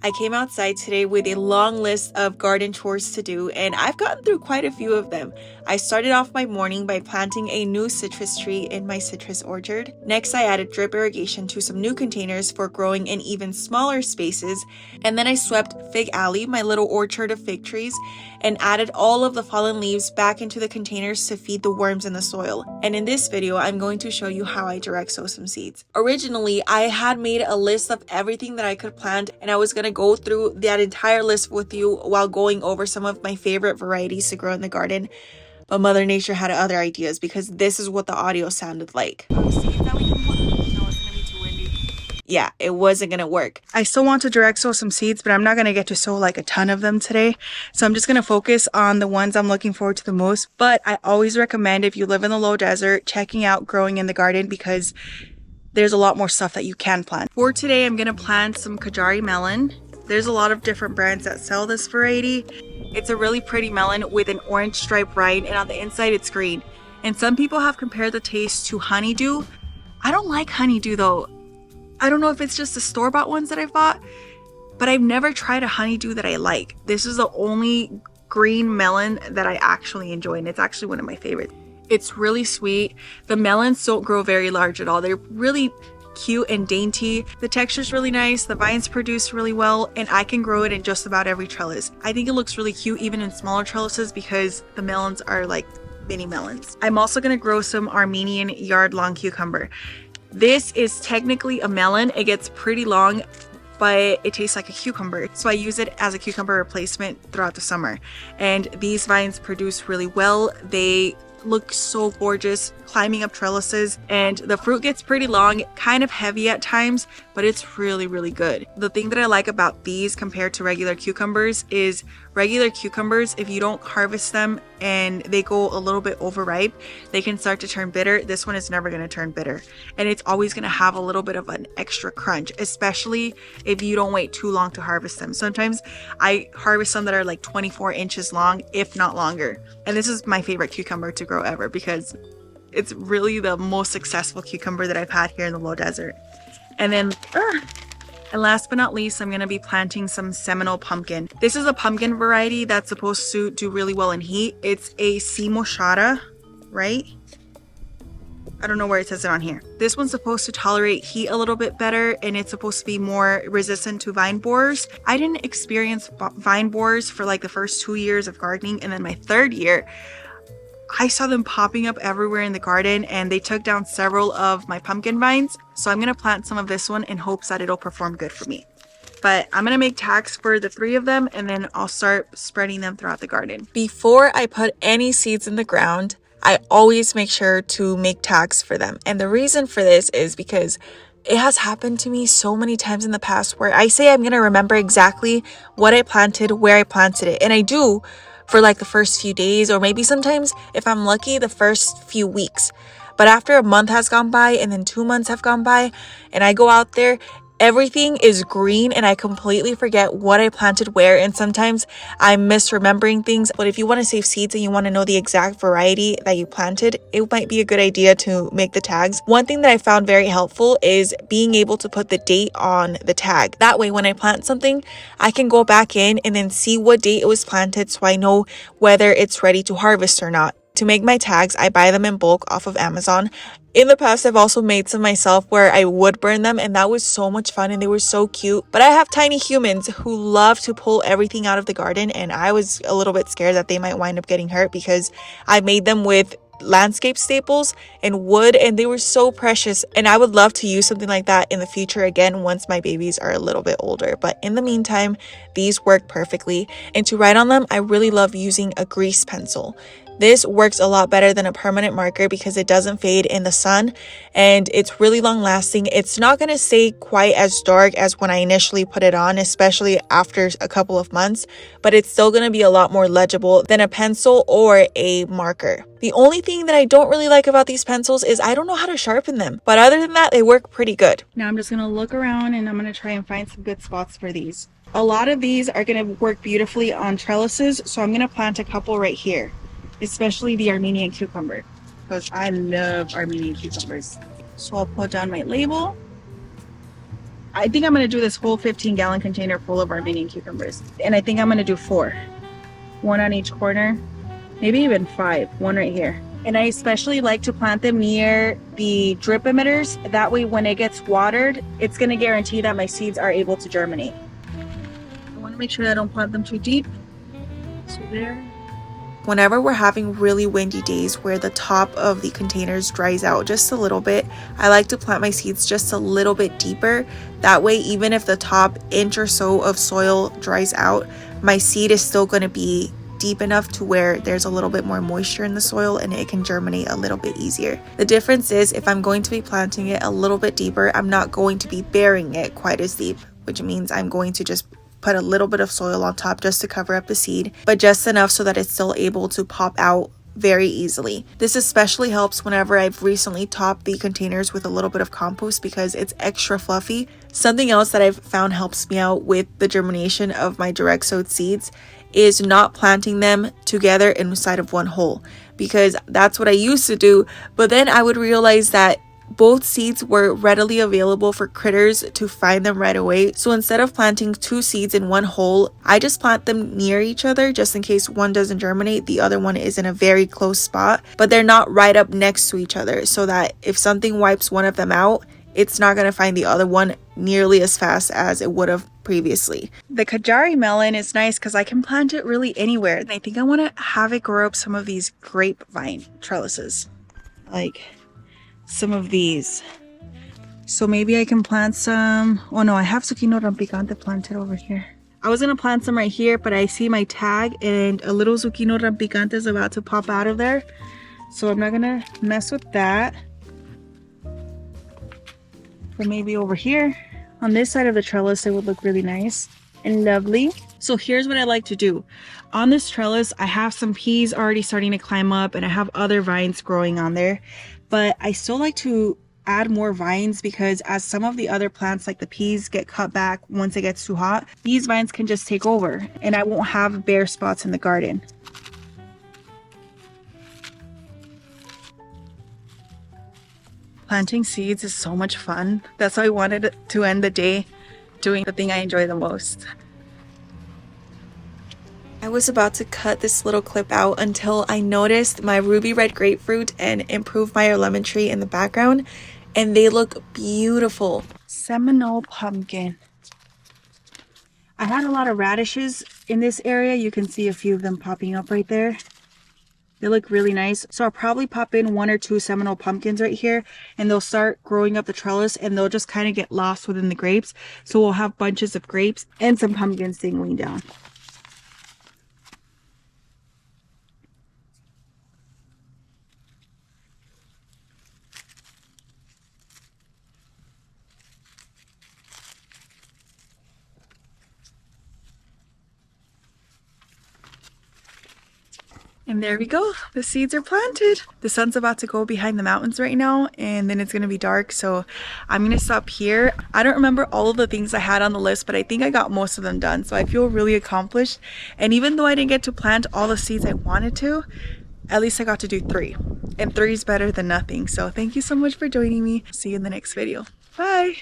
I came outside today with a long list of garden chores to do, and I've gotten through quite a few of them. I started off my morning by planting a new citrus tree in my citrus orchard. Next, I added drip irrigation to some new containers for growing in even smaller spaces. And then I swept Fig Alley, my little orchard of fig trees, and added all of the fallen leaves back into the containers to feed the worms in the soil. And in this video, I'm going to show you how I direct sow some seeds. Originally, I had made a list of everything that I could plant, and I was going to go through that entire list with you while going over some of my favorite varieties to grow in the garden. But Mother Nature had other ideas because this is what the audio sounded like. Yeah, it wasn't gonna work. I still want to direct sow some seeds, but I'm not gonna get to sow like a ton of them today. So I'm just gonna focus on the ones I'm looking forward to the most. But I always recommend, if you live in the low desert, checking out growing in the garden because there's a lot more stuff that you can plant. For today, I'm gonna plant some Kajari melon. There's a lot of different brands that sell this variety. It's a really pretty melon with an orange stripe rind, and on the inside it's green. And some people have compared the taste to honeydew. I don't like honeydew though. I don't know if it's just the store-bought ones that I've bought, but I've never tried a honeydew that I like. This is the only green melon that I actually enjoy, and it's actually one of my favorites. It's really sweet. The melons don't grow very large at all. They're really cute and dainty. The texture's really nice. The vines produce really well, and I can grow it in just about every trellis. I think it looks really cute even in smaller trellises because the melons are like mini melons. I'm also gonna grow some Armenian yard-long cucumber. This is technically a melon. It gets pretty long, but it tastes like a cucumber. So I use it as a cucumber replacement throughout the summer. And these vines produce really well. They look so gorgeous climbing up trellises, and the fruit gets pretty long, kind of heavy at times, but it's really good. The thing that I like about these compared to regular cucumbers is regular cucumbers, if you don't harvest them and they go a little bit overripe, they can start to turn bitter. This one is never going to turn bitter, and it's always going to have a little bit of an extra crunch, especially if you don't wait too long to harvest them. Sometimes I harvest some that are like 24 inches long, if not longer, and this is my favorite cucumber to grow ever because it's really the most successful cucumber that I've had here in the low desert. And then and last but not least, I'm going to be planting some Seminole pumpkin. This is a pumpkin variety that's supposed to do really well in heat. It's a C. moschata, right? I don't know where it says it on here. This one's supposed to tolerate heat a little bit better, and it's supposed to be more resistant to vine borers. I didn't experience vine borers for like the first 2 years of gardening, and then my third year, I saw them popping up everywhere in the garden, and they took down several of my pumpkin vines. So I'm going to plant some of this one in hopes that it'll perform good for me. But I'm going to make tags for the 3 of them, and then I'll start spreading them throughout the garden. Before I put any seeds in the ground, I always make sure to make tags for them. And the reason for this is because it has happened to me so many times in the past where I say I'm going to remember exactly what I planted, where I planted it. And I do for like the first few days, or maybe sometimes if I'm lucky, the first few weeks. But after a month has gone by, and then 2 months have gone by, and I go out there, everything is green and I completely forget what I planted where, and sometimes I'm misremembering things. But if you want to save seeds and you want to know the exact variety that you planted, it might be a good idea to make the tags. One thing that I found very helpful is being able to put the date on the tag. That way when I plant something, I can go back in and then see what date it was planted, so I know whether it's ready to harvest or not. To make my tags, I buy them in bulk off of Amazon. In the past, I've also made some myself where I would burn them, and that was so much fun and they were so cute. But I have tiny humans who love to pull everything out of the garden, and I was a little bit scared that they might wind up getting hurt because I made them with landscape staples and wood, and they were so precious, and I would love to use something like that in the future again once my babies are a little bit older. But in the meantime, these work perfectly. And to write on them, I really love using a grease pencil. This works a lot better than a permanent marker because it doesn't fade in the sun, and it's really long lasting. It's not going to stay quite as dark as when I initially put it on, especially after a couple of months, but it's still going to be a lot more legible than a pencil or a marker. The only thing that I don't really like about these pencils is I don't know how to sharpen them, but other than that, they work pretty good. Now I'm just going to look around and I'm going to try and find some good spots for these. A lot of these are going to work beautifully on trellises, so I'm going to plant a couple right here. Especially the Armenian cucumber, because I love Armenian cucumbers. So I'll put down my label. I think I'm gonna do this whole 15-gallon container full of Armenian cucumbers. And I think I'm gonna do 4. 1 on each corner, maybe even 5, 1 right here. And I especially like to plant them near the drip emitters. That way when it gets watered, it's gonna guarantee that my seeds are able to germinate. I wanna make sure I don't plant them too deep. So there. Whenever we're having really windy days where the top of the containers dries out just a little bit, I like to plant my seeds just a little bit deeper. That way, even if the top inch or so of soil dries out, my seed is still going to be deep enough to where there's a little bit more moisture in the soil and it can germinate a little bit easier. The difference is if I'm going to be planting it a little bit deeper, I'm not going to be burying it quite as deep, which means I'm going to just put a little bit of soil on top just to cover up the seed, but just enough so that it's still able to pop out very easily. This especially helps whenever I've recently topped the containers with a little bit of compost because it's extra fluffy. Something else that I've found helps me out with the germination of my direct sowed seeds is not planting them together inside of one hole, because that's what I used to do, but then I would realize that both seeds were readily available for critters to find them right away. So instead of planting 2 seeds in one hole, I just plant them near each other just in case one doesn't germinate, the other one is in a very close spot, but they're not right up next to each other, so that if something wipes one of them out, it's not going to find the other one nearly as fast as it would have previously. The Kajari melon is nice because I can plant it really anywhere. And I think I want to have it grow up some of these grapevine trellises. Like some of these. So maybe I can plant some. Oh no, I have Zucchino rampicante planted over here. I was gonna plant some right here, but I see my tag and a little Zucchino rampicante is about to pop out of there. So I'm not gonna mess with that. But maybe over here on this side of the trellis, it would look really nice and lovely. So here's what I like to do. On this trellis, I have some peas already starting to climb up and I have other vines growing on there. But I still like to add more vines because as some of the other plants like the peas get cut back once it gets too hot, these vines can just take over and I won't have bare spots in the garden. Planting seeds is so much fun. That's why I wanted to end the day doing the thing I enjoy the most. I was about to cut this little clip out until I noticed my ruby red grapefruit and improved Meyer lemon tree in the background, and they look beautiful. Seminole pumpkin. I had a lot of radishes in this area. You can see a few of them popping up right there. They look really nice. So I'll probably pop in 1 or 2 Seminole pumpkins right here and they'll start growing up the trellis and they'll just kind of get lost within the grapes. So we'll have bunches of grapes and some pumpkins dangling down. And there we go, the seeds are planted. The sun's about to go behind the mountains right now and then it's gonna be dark, so I'm gonna stop here. I don't remember all of the things I had on the list, but I think I got most of them done, so I feel really accomplished. And even though I didn't get to plant all the seeds I wanted to, at least I got to do 3. And 3 is better than nothing. So thank you so much for joining me. See you in the next video. Bye!